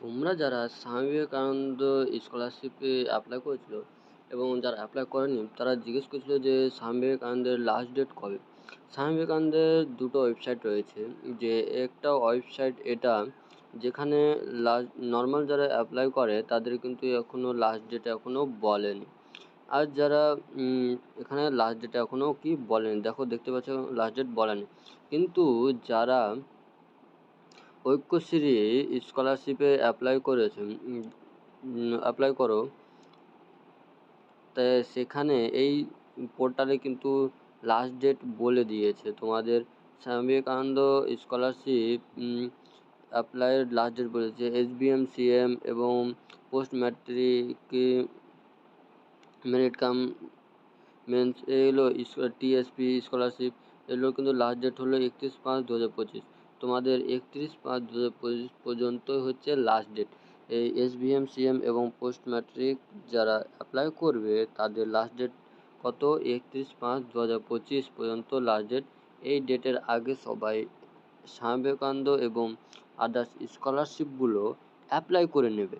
তোমরা যারা স্বামী বিবেকানন্দ স্কলারশিপে অ্যাপ্লাই করেছিল এবং যারা অ্যাপ্লাই করেনি তারা জিজ্ঞেস করছিল যে স্বামী বিবেকানন্দের লাস্ট ডেট কবে। স্বামী বিবেকানন্দের দুটো ওয়েবসাইট রয়েছে, যে একটা ওয়েবসাইট এটা যেখানে লাস্ট নর্মাল যারা অ্যাপ্লাই করে তাদের কিন্তু এখনও লাস্ট ডেট এখনও বলেনি। আর যারা এখানে লাস্ট ডেট এখনও কি বলেনি, দেখো দেখতে পাচ্ছ লাস্ট ডেট বলেনি। কিন্তু যারা ঐক্যশ্রী স্কলারশিপে অ্যাপ্লাই করেছে অ্যাপ্লাই করো, তাই সেখানে এই পোর্টালে কিন্তু লাস্ট ডেট বলে দিয়েছে। তোমাদের স্বামী বিবেকানন্দ স্কলারশিপ অ্যাপ্লাইয়ের লাস্ট ডেট বলেছে। SBM CM এবং post matric merit cum means এগুলো TSP স্কলারশিপ এগুলোর কিন্তু লাস্ট ডেট হলো 31/5/2025। তোমাদের 31/5/2025 পর্যন্ত হচ্ছে লাস্ট ডেট। এই SBM CM এবং পোস্ট ম্যাট্রিক যারা অ্যাপ্লাই করবে তাদের লাস্ট ডেট কত? 31/5/2025 পর্যন্ত লাস্ট ডেট। এই ডেটের আগে সবাই স্বামী বিবেকানন্দ এবং আদার্স স্কলারশিপগুলো অ্যাপ্লাই করে নেবে।